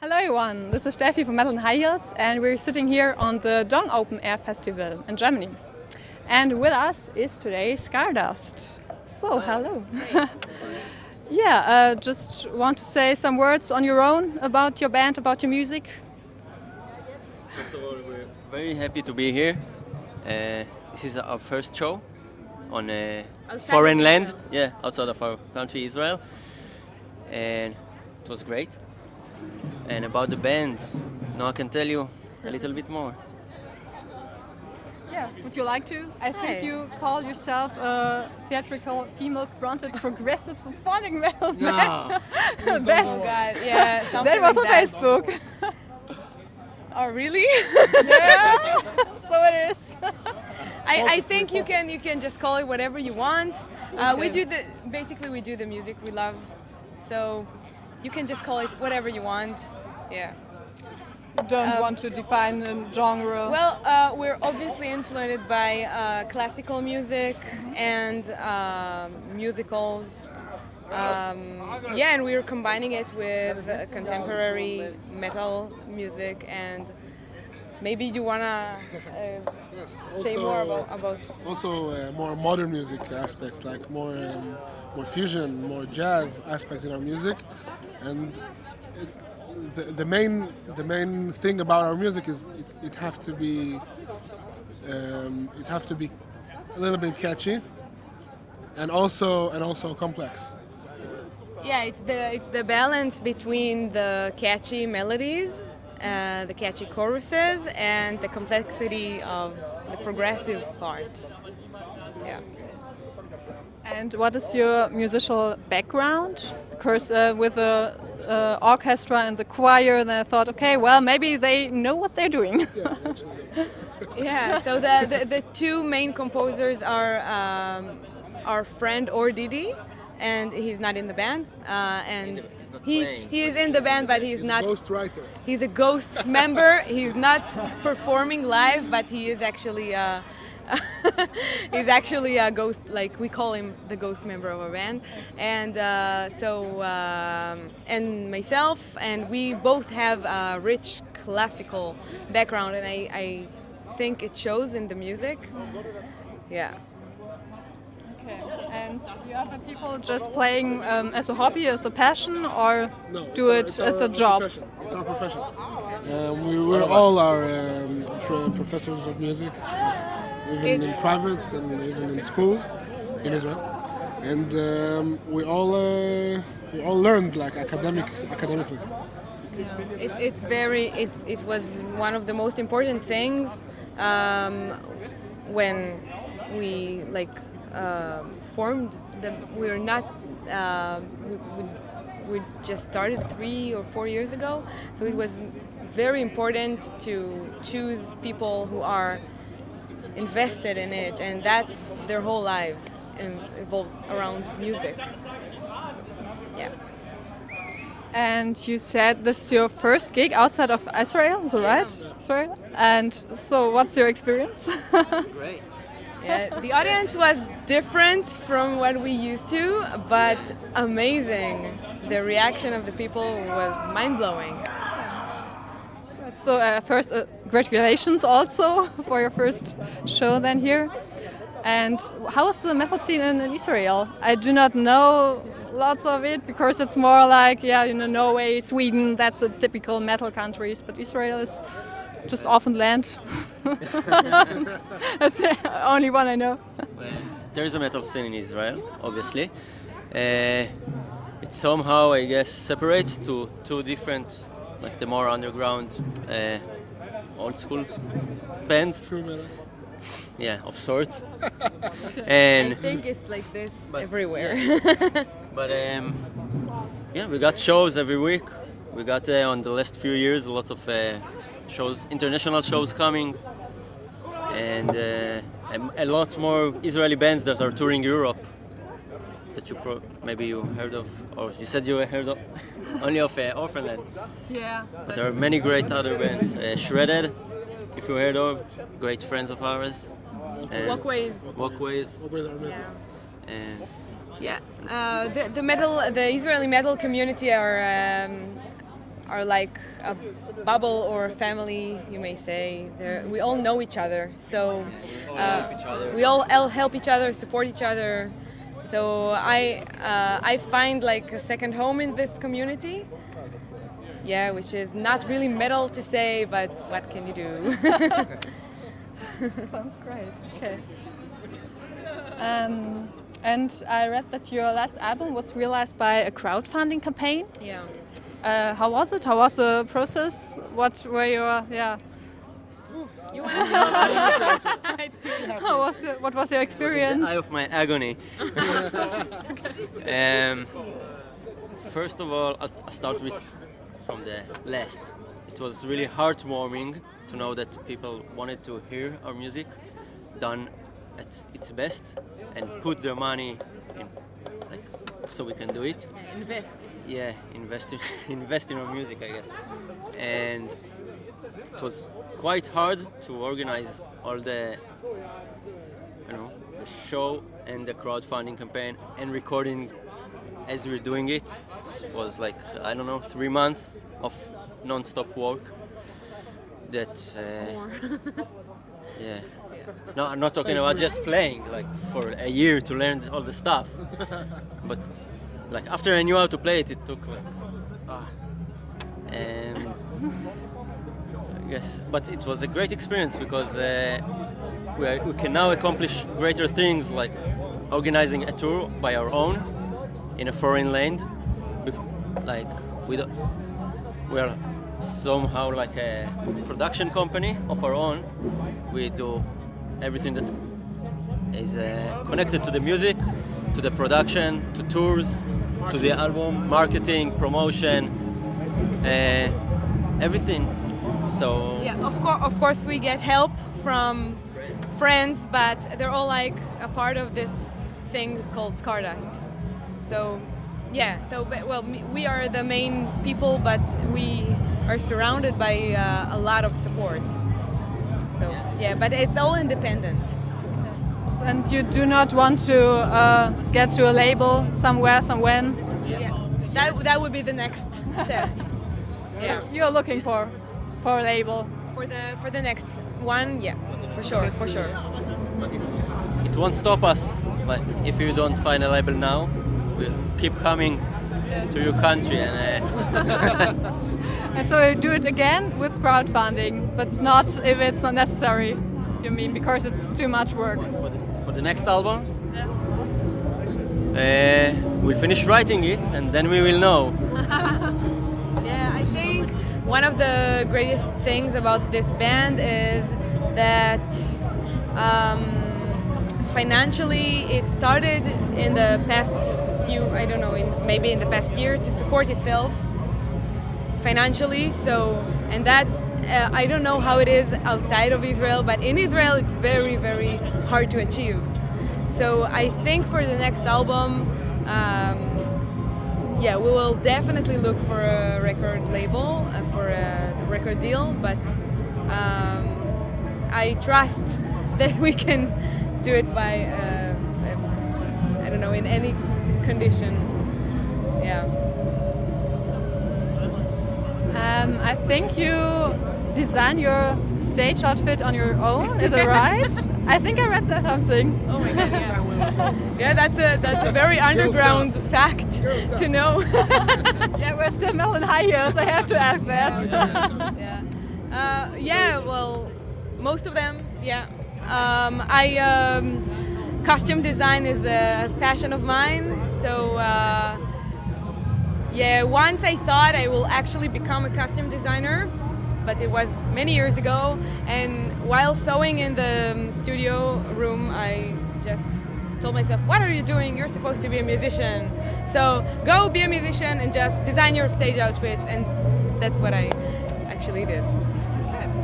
Hello everyone, this is Steffi from Metal and High Heels and we're sitting here on the Dong Open Air Festival in Germany. And with us is today SCARDUST. So, hello. Just want to say some words on your own about your band, about your music. First of all, we're very happy to be here. This is our first show on a foreign land, outside of our country, Israel. And it was great. And about the band, now I can tell you a little bit more. Yeah, would you like to? I think you call yourself a theatrical, female-fronted, progressive symphonic metal band. Oh God, yeah, that was on Facebook. Oh really? Yeah, so it is. I think you can just call it whatever you want. We do the music we love, so you can just call it whatever you want. Yeah. Don't want to define a genre. Well, we're obviously influenced by classical music and musicals. And we're combining it with contemporary metal music. And maybe you wanna say more about. Also, more modern music aspects, like more fusion, more jazz aspects in our music, and. The main thing about our music is it have to be a little bit catchy and also complex. Yeah, it's the balance between the catchy melodies, the catchy choruses, and the complexity of the progressive part. Yeah. And what is your musical background? Because with the orchestra and the choir, then I thought, okay, well, maybe they know what they're doing. Yeah, so the two main composers are our friend Didi, and he's not in the band, and he is in the band, but he's not. Ghost writer. He's a ghost member. He's not performing live, but he is actually. He's actually a ghost, like we call him the ghost member of our band, and and myself, and we both have a rich classical background, and I think it shows in the music. Yeah. Okay. And the other people just playing as a hobby, as a passion, or do it as a job? Profession. It's our profession. We're all our professors of music. Even in private and even in schools in Israel, and we all learned like academically. It was one of the most important things when we formed. We're not. We just started 3 or 4 years ago, so it was very important to choose people who are invested in it, and that's their whole lives and evolves around music. Yeah. And you said this is your first gig outside of Israel, is that right? Sure. And so what's your experience? Great. Yeah, the audience was different from what we used to, but amazing. The reaction of the people was mind-blowing. So first, congratulations also for your first show then here. And how is the metal scene in Israel? I do not know lots of it because it's more like, Norway, Sweden, that's a typical metal countries, but Israel is just orphan land. That's the only one I know. Well, there is a metal scene in Israel, obviously. It somehow, I guess, separates to two different, like the more underground, old school bands. True metal. Yeah, of sorts. And I think it's like this everywhere. Yeah. But we got shows every week. We got on the last few years a lot of shows, international shows coming, and a lot more Israeli bands that are touring Europe. That maybe you heard of, or you said you heard of, only of Orphanland. Yeah. But there are many great other bands. Shredded, if you heard of, great friends of ours. Walkways. Walkways. Yeah. And Yeah, the Israeli metal community are are like a bubble or a family, you may say. We all know each other, so we all help each other, support each other. So I find like a second home in this community. Yeah, which is not really metal to say, but what can you do? Sounds great. Okay. And I read that your last album was realized by a crowdfunding campaign. Yeah. How was it? How was the process? What were your You want to know? How was it? What was your experience? The eye of my agony. First of all, I'll start from the last. It was really heartwarming to know that people wanted to hear our music done at its best and put their money in, like, so we can do it. Invest. Yeah, invest in our music, I guess. And it was quite hard to organize all the, the show and the crowdfunding campaign and recording as we're doing it. It was like, 3 months of non-stop work. That, yeah. No, I'm not talking about just playing, like for a year to learn all the stuff. But like after I knew how to play it, it took like, and I guess. But it was a great experience because we can now accomplish greater things, like organizing a tour by our own in a foreign land. Like we are somehow like a production company of our own. We do everything that is connected to the music, to the production, to tours, to the album, marketing, promotion, everything. So yeah, of course we get help from friends, but they're all like a part of this thing called SCARDUST. So yeah, we are the main people, but we are surrounded by a lot of support. So yeah, but it's all independent. And you do not want to get to a label somewhere, somewhen? Yeah, that would be the next step. Yeah, you're looking for a label for the next one. Yeah, for sure. But it won't stop us. Like if you don't find a label now, we'll keep coming to your country and. And so you do it again with crowdfunding, but not if it's not necessary. You mean because it's too much work? For the next album? Yeah. We'll finish writing it and then we will know. Yeah, I think one of the greatest things about this band is that financially it started in the past maybe in the past year to support itself financially. So, and that's I don't know how it is outside of Israel, but in Israel it's very, very hard to achieve. So I think for the next album, we will definitely look for a record label, for a record deal, but I trust that we can do it by, in any condition. Yeah. I think you design your stage outfit on your own, is it right? I think I read that something. Oh my god, yeah. Yeah, that's a very underground fact to know. Yeah, we're still Mel and high heels, I have to ask that. Well, most of them, yeah. Costume design is a passion of mine, so once I thought I will actually become a costume designer, but it was many years ago, and while sewing in the studio room, I just told myself, what are you doing? You're supposed to be a musician. So go be a musician and just design your stage outfits, and that's what I actually did.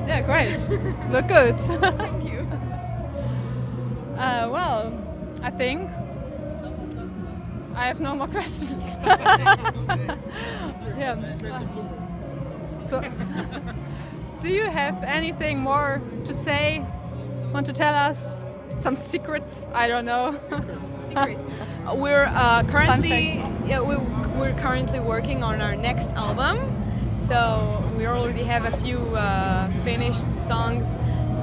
Yeah, great. Look good. Thank you. Well, I think I have no more questions. Yeah. So, do you have anything more to say? Want to tell us some secrets? I don't know. Secrets. We're currently we're currently working on our next album. So we already have a few finished songs.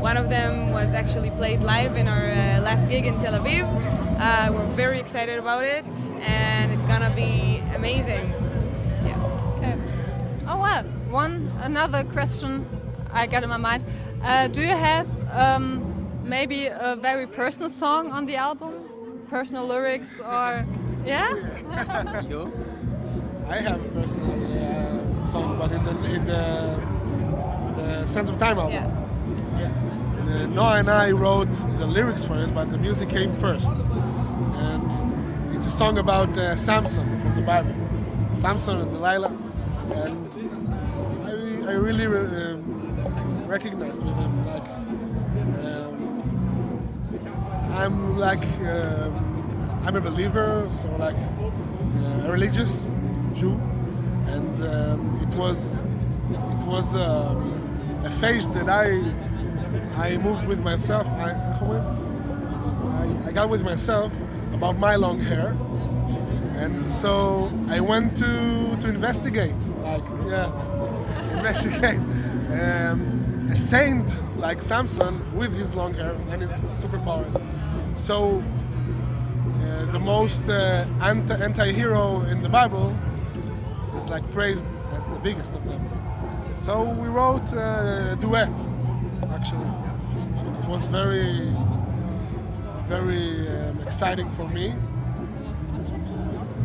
One of them was actually played live in our last gig in Tel Aviv. We're very excited about it, and it's gonna be amazing. Yeah. Okay. Oh well, another question I got in my mind. Do you have maybe a very personal song on the album? Personal lyrics or yeah? You? I have a personal song, but in the Sense of Time album. Yeah. Noa and I wrote the lyrics for it, but the music came first. And it's a song about Samson from the Bible. Samson and Delilah. And I really recognized with him. I'm a believer, so a religious Jew. And it was a phase that I moved with myself. I got with myself about my long hair, and so I went to investigate. Investigate a saint like Samson with his long hair and his superpowers. So the most anti-hero in the Bible is praised as the biggest of them. So we wrote a duet. Actually, it was very, very exciting for me,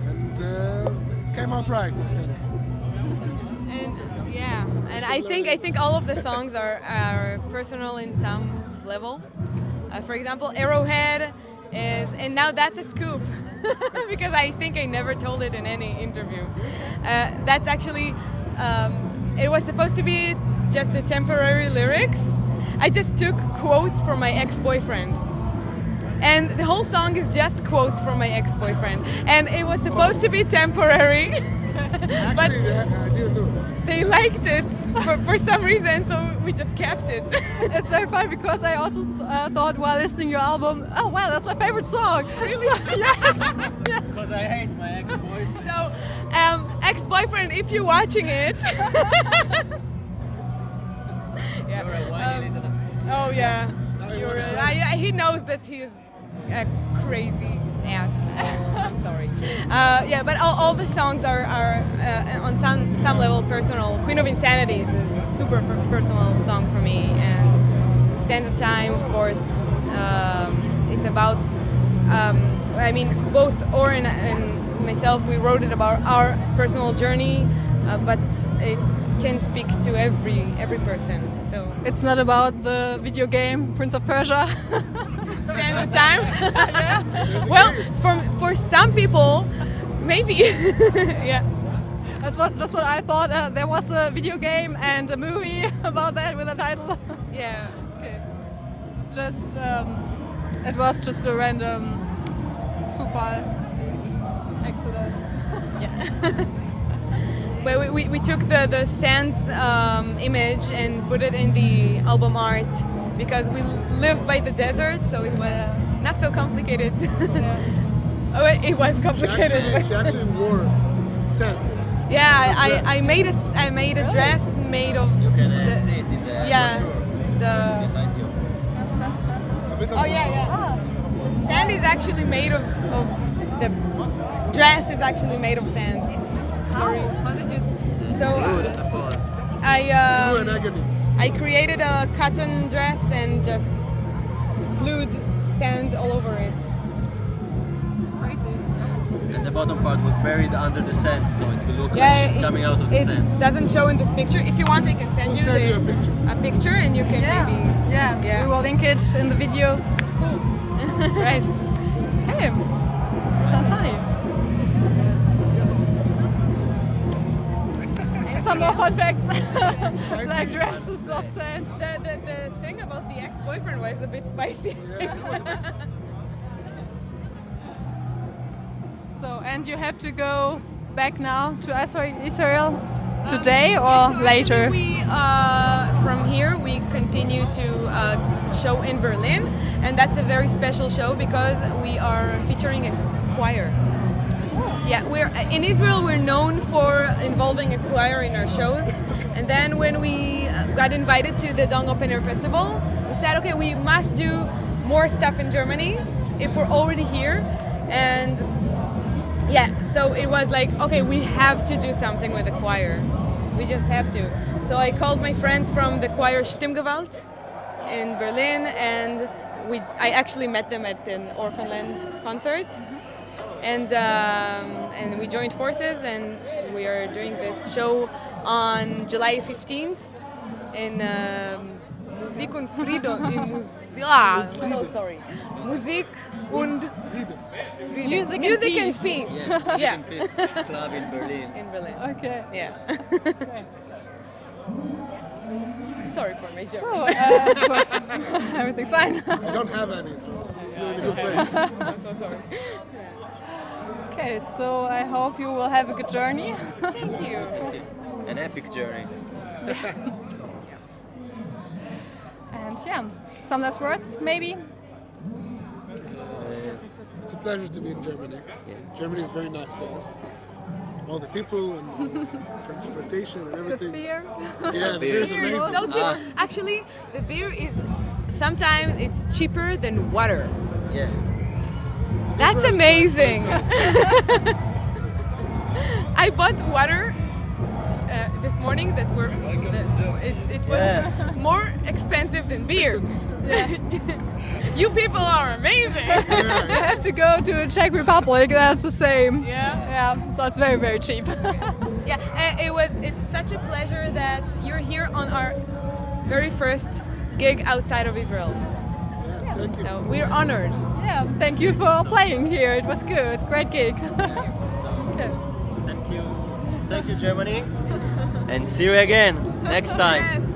and it came out right, I think. And yeah, and I think all of the songs are personal in some level. For example, Arrowhead is, and now that's a scoop because I think I never told it in any interview. That's actually, it was supposed to be just the temporary lyrics. I just took quotes from my ex-boyfriend. And the whole song is just quotes from my ex-boyfriend. And it was supposed to be temporary. But Actually, I didn't know that. they liked it for some reason, so we just kept it. It's very fun because I also thought while listening to your album, oh wow, that's my favorite song. Really? Yes. Because I hate my ex-boyfriend. So, ex-boyfriend, if you're watching it. Yeah. You're a whiny little... Oh yeah, he knows that he's a crazy ass. I'm sorry. Yeah, but all the songs are on some level personal. Queen of Insanity is a super personal song for me, and Sands of Time, of course. It's about, I mean, both Oren and myself, we wrote it about our personal journey, but it can speak to every person. So It's not about the video game Prince of Persia. Sands of Time. Well, for some people, maybe. Yeah. That's what I thought. There was a video game and a movie about that with a title. Yeah. Okay. Just it was just a random Zufall accident. Yeah. But we took the sands image and put it in the album art because we live by the desert, so it was not so complicated. Yeah. Oh, it was complicated. She actually wore sand. Yeah, I made a dress made of. You can see it in the brochure. Behind you. A bit of Oh yeah. Sand is actually made of the dress is actually made of sand. How did you? So Good, I thought. blue and agony. I created a cotton dress and just glued sand all over it. Crazy. And the bottom part was buried under the sand, so it will look Yeah, like she's coming out of the it sand. doesn't show in this picture. If you want, I can send We'll you send you a picture. a picture, and you can maybe. Yeah. We will link it in the video. Cool. Right. Okay. Sounds funny. Some more fun facts. Like dresses of sand. The thing about the ex-boyfriend was a bit spicy. So, and you have to go back now to Israel today or So later? actually we, from here, we continue to show in Berlin, and that's a very special show because we are featuring a choir. Yeah, we're in Israel. We're known for involving a choir in our shows, and then when we got invited to the Dong Open Air Festival, we said, okay, we must do more stuff in Germany if we're already here, and yeah, so it was like, okay, we have to do something with the choir. We just have to. So I called my friends from the choir Stimmgewalt in Berlin, and I actually met them at an Orphanland concert. And we joined forces, and we are doing this show on July 15th in Musik und Frieden. So sorry. Musik und Frieden. Music and peace. Yes, Yeah. in Peace Club in Berlin. In Berlin. Okay. Yeah. Okay. Sorry for my joke. So, everything's fine. I don't have any, so you're in a good place. I'm so sorry. Okay, so I hope you will have a good journey. Thank you. Okay. An epic journey. And yeah, some last words, maybe? It's a pleasure to be in Germany. Yeah. Germany is very nice to us. All the people and transportation and Good everything. beer? Yeah, the beer is Beer is amazing. so cheap. Actually, the beer is sometimes it's cheaper than water. Yeah. That's amazing. I bought water this morning it was more expensive than beer. You people are amazing. You have to go to Czech Republic, that's the same. Yeah. Yeah, so it's very, very cheap. Yeah, it's such a pleasure that you're here on our very first gig outside of Israel. Yeah, thank you. So we're honored. Yeah, thank you for playing here. It was good. Great gig. Okay. Thank you. Thank you, Germany. And see you again next time. Yes.